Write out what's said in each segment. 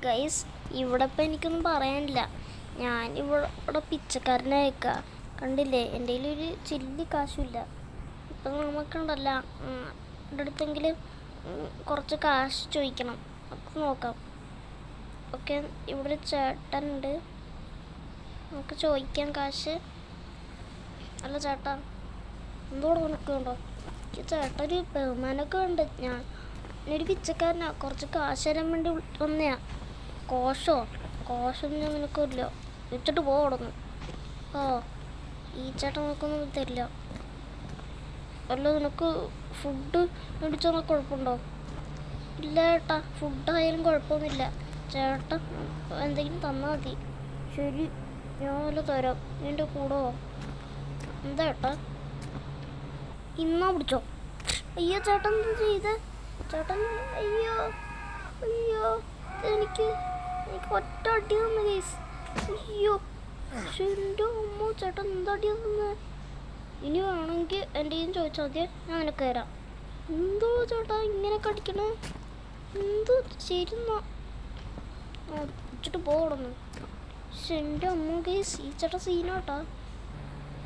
Guys, ഇവിടെ ഇപ്പം എനിക്കൊന്നും പറയാനില്ല. ഞാൻ ഇവിടെ പിച്ചക്കാരനായേക്ക. കണ്ടില്ലേ, എൻ്റെ കയ്യിലൊരു ചില്ലി കാശുമില്ല. ഇപ്പം നമുക്കുണ്ടല്ല എൻ്റെ അടുത്തെങ്കിലും കുറച്ച് കാശ് ചോദിക്കണം. നമുക്ക് നോക്കാം. ഓക്കെ, ഇവിടെ ഒരു ചേട്ടനുണ്ട്, നമുക്ക് ചോദിക്കാം കാശ്. അല്ല ചേട്ടാ, എന്തോടെ നിൽക്കുന്നുണ്ടോ? ഈ ചേട്ടൻ ഒരു ബഹുമാനമൊക്കെ ഉണ്ട്. ഞാനൊരു പിച്ചക്കാരനാ, കുറച്ച് കാശ് തരാൻ വേണ്ടി വന്നയാ. കോശൊന്നും നിനക്കില്ല, വെച്ചിട്ട് പോടുന്നു. ഓ, ഈ ചേട്ടൻ നിനക്കൊന്നും തരില്ല. അല്ല, നിനക്ക് ഫുഡ് മേടിച്ചാൽ കുഴപ്പമുണ്ടോ? ഇല്ല ചേട്ടാ, ഫുഡായാലും കുഴപ്പമൊന്നുമില്ല. ചേട്ടൻ എന്തെങ്കിലും തന്നാൽ മതി. ശരി, ഞാൻ വല്ല തരാം. എൻ്റെ കൂടെ എന്താ ചേട്ടാ? ഇന്നാ പിടിച്ചോ. അയ്യോ ചേട്ടൻ എന്താ ചെയ്ത്? ചേട്ടൻ അയ്യോ അയ്യോ, എനിക്ക് ഒറ്റ അടി തന്നു ഗൈസ്. അയ്യോ, എൻ്റെ അമ്മ, ചേട്ടൻ എന്താ അടി തന്നു? ഇനി വേണമെങ്കിൽ എൻ്റെ കയ്യിൽ ചോദിച്ചാൽ മതി, ഞാൻ നിനക്ക് തരാം. എന്തോ ചേട്ടാ ഇങ്ങനെ കടിക്കണേ? എന്തോ ശരിന്നാ വെച്ചിട്ട് പോകണം. പക്ഷെ എൻ്റെ അമ്മ ഗൈസ്, ഈ ചേട്ടൻ സീനാട്ടാ.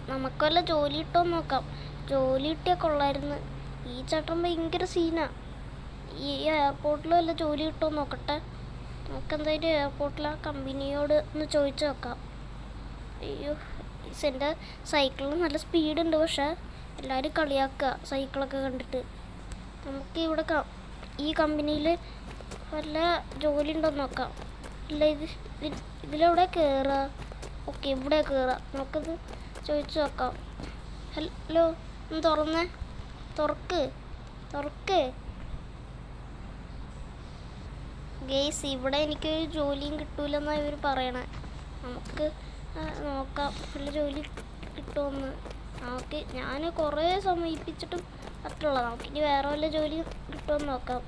നമുക്ക് വല്ല ജോലി ഇട്ടോ നോക്കാം. ജോലി കിട്ടിയാൽ കൊള്ളായിരുന്നു. ഈ ചേട്ടൻ ഭയങ്കര സീനാ. ഈ എയർപോർട്ടിൽ വല്ല ജോലി കിട്ടോ നോക്കട്ടെ. നമുക്കെന്തായാലും എയർപോർട്ടിൽ ആ കമ്പനിയോട് ഒന്ന് ചോദിച്ചു നോക്കാം. അയ്യോ, എൻ്റെ സൈക്കിളിന് നല്ല സ്പീഡുണ്ട്, പക്ഷേ എല്ലാവരും കളിയാക്കുക സൈക്കിളൊക്കെ കണ്ടിട്ട്. നമുക്ക് ഇവിടെ ഈ കമ്പനിയിൽ വല്ല ജോലി ഉണ്ടോ നോക്കാം. ഇല്ല, ഇതിലെവിടെ കയറുക? ഓക്കെ, ഇവിടെ കയറുക. നമുക്കത് ചോദിച്ചു നോക്കാം. ഹലോ, ഒന്ന് തുറന്നേ, തുറക്ക്. ഗെയ്സ്, ഇവിടെ എനിക്കൊരു ജോലിയും കിട്ടൂലെന്നാണ് ഇവർ പറയണേ. നമുക്ക് നോക്കാം വല്ല ജോലി കിട്ടുമെന്ന്. ഞാൻ കുറേ സമയിപ്പിച്ചിട്ടും പറ്റുള്ള. നമുക്കിനി വേറെ വല്ല ജോലി കിട്ടുമെന്ന് നോക്കാം.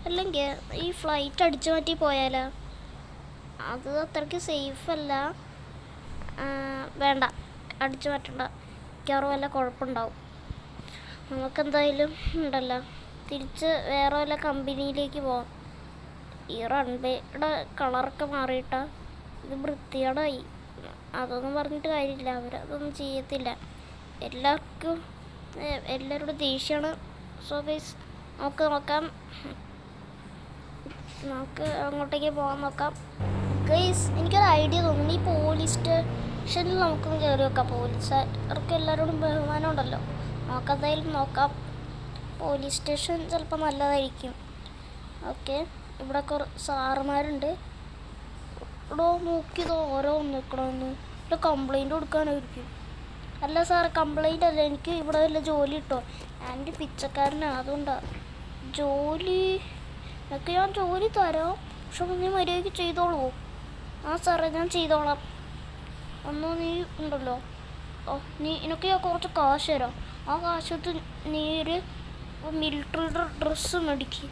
അല്ലെങ്കിൽ ഈ ഫ്ലൈറ്റ് അടിച്ചു മാറ്റി പോയാലോ? അത് അത്രയ്ക്ക് സേഫല്ല. വേണ്ട, അടിച്ചു മാറ്റണ്ട. മിക്കവാറും വല്ല കുഴപ്പമുണ്ടാവും. നമുക്കെന്തായാലും ഉണ്ടല്ലോ, തിരിച്ച് വേറെ വല്ല കമ്പനിയിലേക്ക് പോവാം. ഈ റൺവേയുടെ കളറൊക്കെ മാറിയിട്ടാ ഇത് വൃത്തികേടായി. അതൊന്നും പറഞ്ഞിട്ട് കാര്യമില്ല, അവരതൊന്നും ചെയ്യത്തില്ല. എല്ലാവരോടും ദേഷ്യമാണ്. സോ ഗൈസ്, നമുക്ക് അങ്ങോട്ടേക്ക് പോകാൻ നോക്കാം. ഗൈസ്, എനിക്കൊരു ഐഡിയ തോന്നുന്നു. ഈ പോലീസ് സ്റ്റേഷനിൽ നമുക്കൊന്ന് കയറി വെക്കാം. പോലീസുകാർക്ക് എല്ലാവരോടും ബഹുമാനം ഉണ്ടല്ലോ. നമുക്കെന്തായാലും നോക്കാം. പോലീസ് സ്റ്റേഷൻ ചിലപ്പോൾ നല്ലതായിരിക്കും. ഓക്കെ, ഇവിടെ സാറുമാരുണ്ട്. ഇവിടെ നോക്കിയതോ ഓരോ നിൽക്കണമെന്ന്. ഇവിടെ കംപ്ലൈൻറ്റ് കൊടുക്കാനായിരിക്കും. അല്ല സാർ, കംപ്ലൈൻ്റ് അല്ല, എനിക്ക് ഇവിടെ വല്ല ജോലി കിട്ടോ? ഞാനൊരു പിച്ചക്കാരനാണ്, അതുകൊണ്ടാണ്. എനിക്ക് ഞാൻ ജോലി തരാം, പക്ഷെ നീ മര്യാദയ്ക്ക് ചെയ്തോളൂ. ആ സാറേ, ഞാൻ ചെയ്തോളാം. നീ ഉണ്ടല്ലോ, എനിക്ക് ഞാൻ കുറച്ച് കാശ് തരാം. ആ കാശത്ത് നീ ഒരു മിലിറ്ററിയുടെ ഡ്രസ്സ് മേടിക്കും.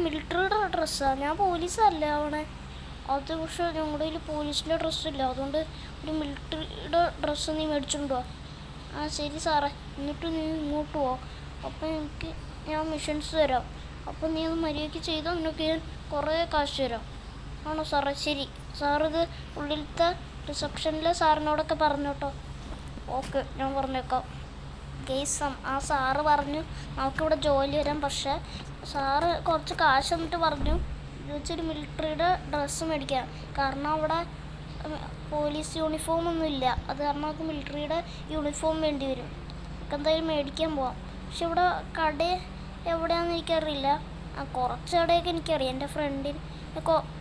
മിലിറ്ററിയുടെ ഡ്രസ്സാണ്, ഞാൻ പോലീസല്ല ആവണേ. അത് പക്ഷേ ഞങ്ങളുടെ കയ്യിൽ പോലീസിൻ്റെ ഡ്രസ്സില്ല, അതുകൊണ്ട് ഒരു മിലിറ്ററിയുടെ ഡ്രസ്സ് നീ മേടിച്ചിട്ടുണ്ടോ? ശരി സാറേ, എന്നിട്ട് നീ ഇങ്ങോട്ട് പോവാം. അപ്പോൾ ഞാൻ മിഷൻസ് തരാം. അപ്പോൾ നീ അത് മര്യാദയ്ക്ക് ചെയ്താൽ നിനക്ക് ഞാൻ കുറേ കാശ് തരാം. ആണോ സാറേ? ശരി സാറിത് ഉള്ളിലത്തെ റിസപ്ഷനിലെ സാറിനോടൊക്കെ പറഞ്ഞോട്ടോ. ഓക്കെ, ഞാൻ പറഞ്ഞേക്കാം. ഗെയ്സ്, ആ സാറ് പറഞ്ഞു നമുക്കിവിടെ ജോലി തരാം. പക്ഷേ സാറ് കുറച്ച് കാശ് തന്നിട്ട് പറഞ്ഞു ഇത് വെച്ചൊരു മിലിറ്ററിയുടെ ഡ്രസ്സ് മേടിക്കാം. കാരണം അവിടെ പോലീസ് യൂണിഫോം ഒന്നും ഇല്ല. അത് കാരണം നമുക്ക് മിലിറ്ററിയുടെ യൂണിഫോം വേണ്ടി വരും. നമുക്ക് എന്തായാലും മേടിക്കാൻ പോവാം. പക്ഷെ ഇവിടെ കട എവിടെയാണെന്ന് എനിക്കറിയില്ല. കുറച്ച് കടയൊക്കെ എനിക്കറിയാം. എൻ്റെ ഫ്രണ്ടിന്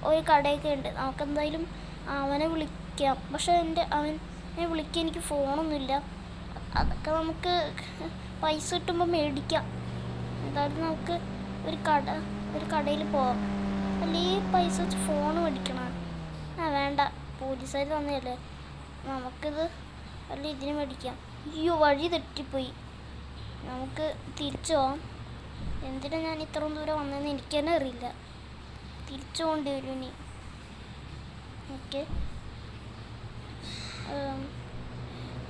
ഒരു കടയൊക്കെ ഉണ്ട്. നമുക്കെന്തായാലും അവനെ വിളിക്കാം. പക്ഷേ അവനെ വിളിക്കാൻ എനിക്ക് ഫോണൊന്നുമില്ല. അതൊക്കെ നമുക്ക് പൈസ കിട്ടുമ്പോൾ മേടിക്കാം. എന്തായാലും നമുക്ക് ഒരു കടയിൽ പോവാം. അല്ല, ഈ പൈസ വെച്ച് ഫോൺ മേടിക്കണം. വേണ്ട, പോലീസുകാർ തന്നെയല്ലേ. നമുക്കിത് അല്ല ഇതിന് മേടിക്കാം. അയ്യോ, വഴി തെറ്റിപ്പോയി. നമുക്ക് തിരിച്ചു പോവാം. എന്തിനാ ഞാൻ ഇത്രയും ദൂരം വന്നതെന്ന് എനിക്ക് തന്നെ അറിയില്ല. തിരിച്ചു പോകേണ്ടി വരും ഇനി. ഓക്കെ,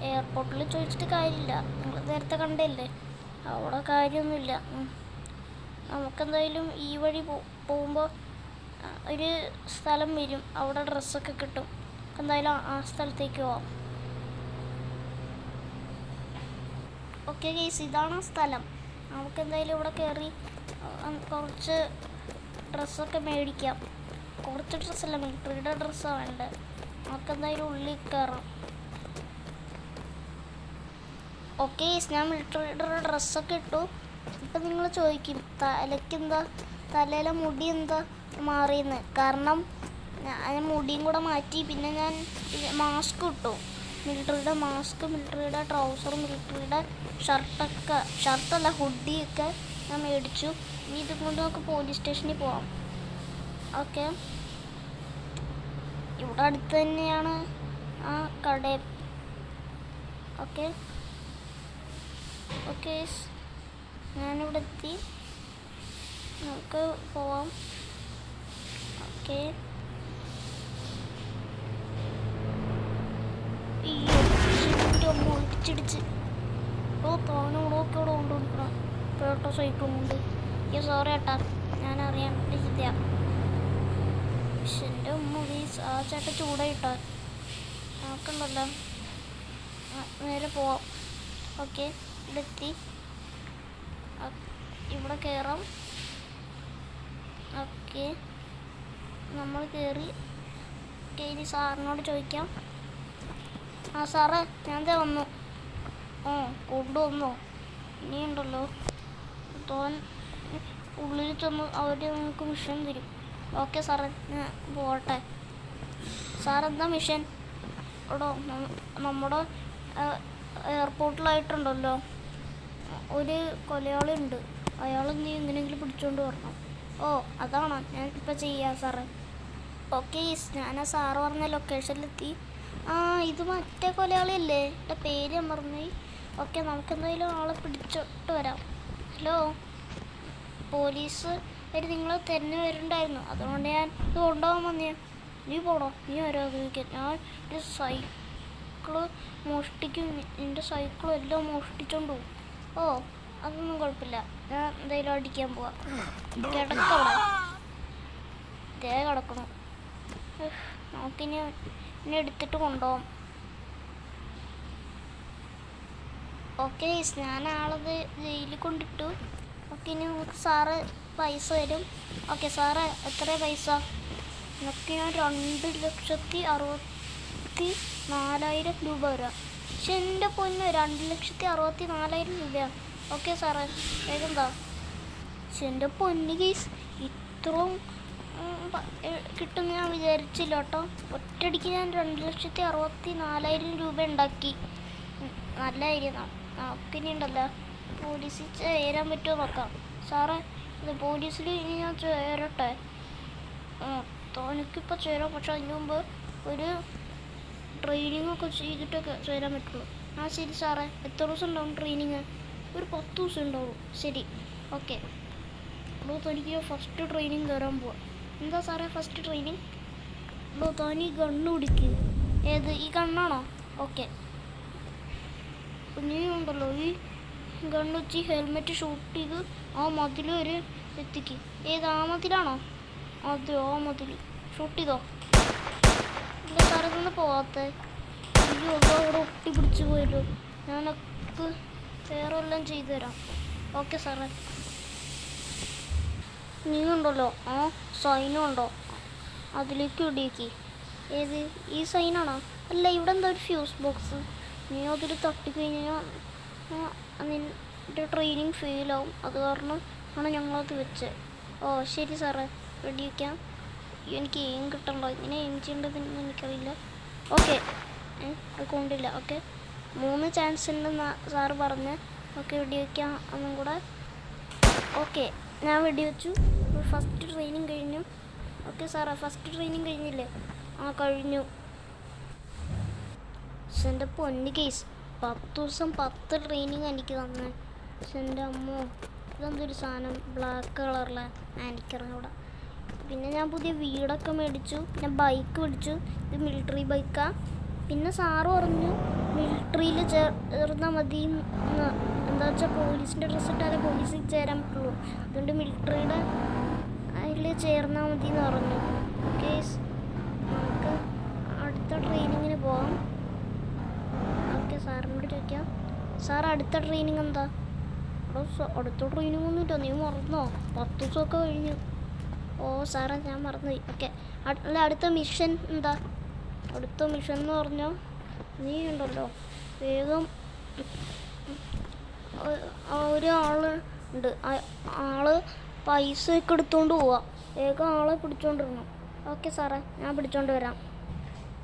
എയർപോർട്ടിൽ ചോദിച്ചിട്ട് കാര്യമില്ല. നിങ്ങൾ നേരത്തെ കണ്ടല്ലേ, അവിടെ കാര്യമൊന്നുമില്ല. നമുക്കെന്തായാലും ഈ വഴി പോകുമ്പോൾ ഒരു സ്ഥലം വരും, അവിടെ ഡ്രസ്സൊക്കെ കിട്ടും. എന്തായാലും ആ സ്ഥലത്തേക്ക് പോവാം. ഓക്കെ ഗൈസ്, ഇതാണ് ആ സ്ഥലം. നമുക്ക് എന്തായാലും ഇവിടെ കയറി കുറച്ച് ഡ്രസ്സൊക്കെ മേടിക്കാം. കുറച്ച് ഡ്രസ്സല്ല, മിലിറ്ററിയുടെ ഡ്രസ്സാണ് വേണ്ടത്. നമുക്ക് എന്തായാലും ഉള്ളിൽ കയറാം. ഓക്കെ ഗൈസ്, ഞാൻ മിലിറ്ററിയുടെ ഡ്രസ്സൊക്കെ ഇട്ടു. ഇപ്പം നിങ്ങൾ ചോദിക്കും തലയ്ക്കെന്താ, തലയിലെ മുടി എന്താ മാറിയെന്ന്. കാരണം ഞാൻ മുടിയും കൂടെ മാറ്റി. പിന്നെ ഞാൻ മാസ്ക് ഇട്ടു, മിലിറ്ററിയുടെ മാസ്ക്, മിലിറ്ററിയുടെ ട്രൗസർ, മിലിറ്ററിയുടെ ഷർട്ടല്ല ഹുഡിയൊക്കെ ഞാൻ മേടിച്ചു. ഇനി ഇതും കൊണ്ട് നമുക്ക് പോലീസ് സ്റ്റേഷനിൽ പോവാം. ഓക്കെ, ഇവിടെ അടുത്ത് തന്നെയാണ് ആ കട. ഓക്കെ ഓക്കെ, ഞാനിവിടെ എത്തി, നമുക്ക് പോവാം. ഓക്കെ, ഇടിച്ചിടിച്ച് തോനോടൊക്കെ ഇവിടെ കൊണ്ടുപിടിക്കണം കേട്ടോ. സൈക്കിളും കൊണ്ട് സോറി ഏട്ടാ, ഞാൻ അറിയാൻ ചെയ്ത. പക്ഷെ എൻ്റെ ഉമ്മ ആ ചേട്ടൻ ചൂടായിട്ടാ നോക്കണ്ടല്ലോ. നേരെ പോവാം. ഓക്കെ, ഇവിടെ എത്തി, ഇവിടെ കയറാം. ഓക്കെ, നമ്മൾ കയറി. ഇനി സാറിനോട് ചോദിക്കാം. ആ സാറേ, ഞാൻ വന്നു. കൊണ്ടുവന്നോ? ഇനിയുണ്ടല്ലോ, തോൻ ഉള്ളിൽ ചെന്ന് അവർ നിങ്ങൾക്ക് മിഷൻ തരും. ഓക്കെ സാറേ, ഞാൻ പോട്ടെ. സാറെന്താ മിഷൻ? എടോ, നമ്മുടെ എയർപോർട്ടിലായിട്ടുണ്ടല്ലോ ഒരു കൊലയാളി ഉണ്ട്. അയാൾ നീ എങ്ങനെയെങ്കിലും പിടിച്ചുകൊണ്ട് വരണം. ഓ, അതാണോ ഞാൻ ഇപ്പം ചെയ്യാം സാറേ. ഓക്കെ, ഞാൻ ആ സാറ് പറഞ്ഞ ലൊക്കേഷനിലെത്തി. ഇത് മറ്റേ കൊലയാളിയല്ലേ? എൻ്റെ പേര് ഞാൻ മറന്നുപോയി. ഓക്കെ, നമുക്കെന്തായാലും ആളെ പിടിച്ചോട്ട് വരാം. ഹലോ പോലീസ്, നിങ്ങൾ തന്നെ വരുന്നുണ്ടായിരുന്നു, അതുകൊണ്ട് ഞാൻ ഇത് കൊണ്ടുപോകാൻ വന്നേ. നീ പോടോ, നീ വരാ ഉപയോഗിക്കാൻ. ഞാൻ ഒരു സൈക്കിള് മോഷ്ടിക്കും, എൻ്റെ സൈക്കിളും എല്ലാം മോഷ്ടിച്ചോണ്ട് പോകും. ഓ, അതൊന്നും കുഴപ്പമില്ല, ഞാൻ എന്തായാലും അടിക്കാൻ പോവാം. കിടക്കവിടെ ദേ കിടക്കണം. നമുക്കിനി ഇനി എടുത്തിട്ട് കൊണ്ടുപോകാം. ഓക്കെ, ഞാൻ ആളത് ജയിലിൽ കൊണ്ടിട്ടു. ഓക്കെ, ഇനി നമുക്ക് സാറ് പൈസ തരും. ഓക്കെ സാറേ, എത്ര പൈസ? എനിക്ക് ഞാൻ 2,64,000 രൂപ വരാം. പക്ഷെ എൻ്റെ പൊന്ന്, 2,64,000 രൂപയാണ്. ഓക്കെ സാറേ, വേഗം എന്താ? പക്ഷെ എൻ്റെ പൊന്ന് കേസ്, ഇത്രയും കിട്ടുമെന്ന് ഞാൻ വിചാരിച്ചില്ല കേട്ടോ. ഒറ്റയടിക്ക് ഞാൻ 2,64,000 രൂപ ഉണ്ടാക്കി. നല്ല കാര്യം. നമുക്കിനി ഉണ്ടല്ലോ പോലീസിൽ ചേരാൻ പറ്റുമോ നോക്കാം. സാറേ, ഇത് പോലീസിൽ ഇനി ഞാൻ ചേരട്ടെ? എനിക്കിപ്പോൾ ചേരാം, പക്ഷെ അതിന് മുമ്പ് ഒരു ട്രെയിനിങ്ങൊക്കെ ചെയ്തിട്ടൊക്കെ ചേരാൻ പറ്റുള്ളൂ. ശരി സാറേ, എത്ര ദിവസം ഉണ്ടാവും ട്രെയിനിങ്? ഒരു 10 ദിവസം ഉണ്ടാവും. ശരി, ഓക്കെ. അപ്പോൾ തനിക്ക് ഫസ്റ്റ് ട്രെയിനിങ് കയറാൻ പോവാം. എന്താ സാറേ ഫസ്റ്റ് ട്രെയിനിങ്? താൻ ഈ ഗണ്ണ് പിടിക്കുക. ഏത്, ഈ ഗണ്ണാണോ? ഓക്കെ, നീ ഉണ്ടല്ലോ ഈ ഗണ്ണ് വെച്ച് ഹെൽമെറ്റ് ഷൂട്ട് ചെയ്ത് ആ മതിൽ വരെ എത്തിക്ക്. ഏത്, ആ മതിലാണോ? അതെ, ആ മതിൽ ഷൂട്ട് ചെയ്തോ. എന്താ സാറേ നിന്ന് പോവാത്ത? അയ്യോ, അവിടെ ഒട്ടി പിടിച്ച് പോയല്ലോ. ഞാനൊക്കെ വേറെ എല്ലാം ചെയ്തു തരാം. ഓക്കെ സാറേ. നീ ഉണ്ടല്ലോ ആ സൈനും ഉണ്ടോ, അതിലേക്ക് ഇടിയേക്ക്. ഏത്, ഈ സൈനാണോ? അല്ല, ഇവിടെ എന്താ ഒരു ഫ്യൂസ് ബോക്സ്. നീ അതിൽ തട്ടിക്കഴിഞ്ഞാൽ നിൻ്റെ ട്രെയിനിങ് ഫെയിലാവും. അത് കാരണം ആണ് ഞങ്ങളത് വെച്ചത്. ഓ ശരി സാറേ, റെഡി വയ്ക്കാം. എനിക്ക് എയിം കിട്ടണ്ടോ, ഇങ്ങനെ എയിം ചെയ്യേണ്ടതെന്ന് എനിക്കറിയില്ല. ഓക്കെ, അത് കൊണ്ടില്ല. ഓക്കെ, 3 ചാൻസ് ഉണ്ടെന്ന് സാറ് പറഞ്ഞ്. ഓക്കെ, വെടി വയ്ക്കാം ഒന്നും കൂടെ. ഓക്കെ, ഞാൻ വെടി വെച്ചു. ഫസ്റ്റ് ട്രെയിനിങ് കഴിഞ്ഞു. ഓക്കെ സാറേ, ഫസ്റ്റ് ട്രെയിനിങ് കഴിഞ്ഞില്ലേ? കഴിഞ്ഞു. പക്ഷെ എൻ്റെ പൊന്ന് കേസ്, 10 ദിവസം 10 ട്രെയിനിങ് എനിക്ക് തന്നെ. പക്ഷെ എൻ്റെ അമ്മോ, ഇതെന്തൊരു സാധനം ബ്ലാക്ക് കളറിലെ എനിക്കറിഞ്ഞൂടെ. പിന്നെ ഞാൻ പുതിയ വീടൊക്കെ മേടിച്ചു. പിന്നെ ബൈക്ക് മേടിച്ചു. ഇത് മിലിറ്ററി ബൈക്കാണ്. പിന്നെ സാറ് പറഞ്ഞു മിലിറ്ററിയിൽ ചേർന്നാൽ മതി. എന്താ വെച്ചാൽ പോലീസിൻ്റെ ഡ്രസ്സ് ഇട്ടാലേ പോലീസിൽ ചേരാൻ പറ്റുള്ളൂ. അതുകൊണ്ട് മിലിറ്ററിയുടെ അതിൽ ചേർന്നാൽ മതി എന്ന് പറഞ്ഞു. സാർ അടുത്ത ട്രെയിനിങ് എന്താ? അടുത്ത ട്രെയിനിങ് ഒന്നുമില്ല, നീ മറന്നോ? 10 ദിവസമൊക്കെ കഴിഞ്ഞു. ഓ സാറേ ഞാൻ മറന്നുപോയി. ഓക്കെ, അല്ല അടുത്ത മിഷൻ എന്താ? അടുത്ത മിഷൻ എന്ന് പറഞ്ഞാൽ നീ ഉണ്ടല്ലോ വേഗം ഒരാൾ ഉണ്ട്, ആള് പൈസ ഒക്കെ എടുത്തുകൊണ്ട് പോവാ. വേഗം ആളെ പിടിച്ചോണ്ടിരണം. ഓക്കെ സാറേ ഞാൻ പിടിച്ചോണ്ട് വരാം.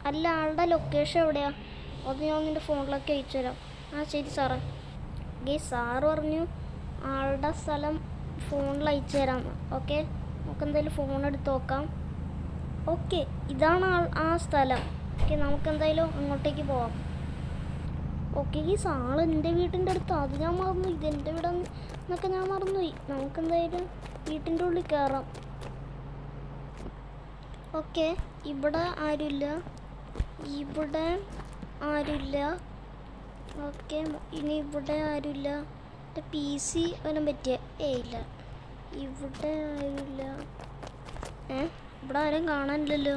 അല്ല ആളുടെ ലൊക്കേഷൻ എവിടെയാ? അത് ഞാൻ നിൻ്റെ ഫോണിലൊക്കെ അയച്ചു തരാം. ആ ശരി സാറേ. സാറ് പറഞ്ഞു ആളുടെ സ്ഥലം ഫോണിൽ അയച്ചു തരാമെന്ന്. ഓക്കെ, നമുക്ക് എന്തായാലും ഫോൺ എടുത്ത് നോക്കാം. ഓക്കെ, ഇതാണ് ആ സ്ഥലം. ഓക്കെ, നമുക്ക് എന്തായാലും അങ്ങോട്ടേക്ക് പോവാം. ഓക്കെ ആൾ എൻ്റെ വീട്ടിൻ്റെ അടുത്ത്, അത് ഞാൻ മറന്നു. ഇതെൻ്റെ വീട് എന്നൊക്കെ ഞാൻ മറന്നുപോയി. നമുക്കെന്തായാലും വീട്ടിൻ്റെ ഉള്ളിൽ കയറാം. ഓക്കെ, ഇവിടെ ആരുമില്ല, ഇവിടെ ആരുമില്ല. ഓക്കെ, ഇനി ഇവിടെ ആരുമില്ല. എൻ്റെ PC വല്ലതും പറ്റിയ? ഇല്ല, ഇവിടെ ആരുമില്ല. ഇവിടെ ആരും കാണാനില്ലല്ലോ.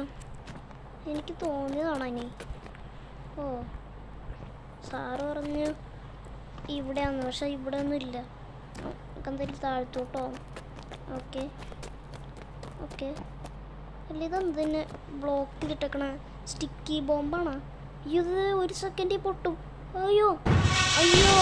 എനിക്ക് തോന്നിയതാണോ ഇനി? ഓ സാറ് പറഞ്ഞു ഇവിടെയാന്ന്, പക്ഷെ ഇവിടെ ഒന്നും ഇല്ല. നമുക്ക് എന്തായാലും താഴ്ത്തോട്ടോ. ഓക്കെ ഓക്കെ, അല്ല ഇതെന്തിന് ബ്ലോക്കിലിട്ടേക്കണ സ്റ്റിക്കി ബോംബാണോ? ഇത് 1 സെക്കൻഡിൽ പൊട്ടും. അയ്യോ അയ്യോ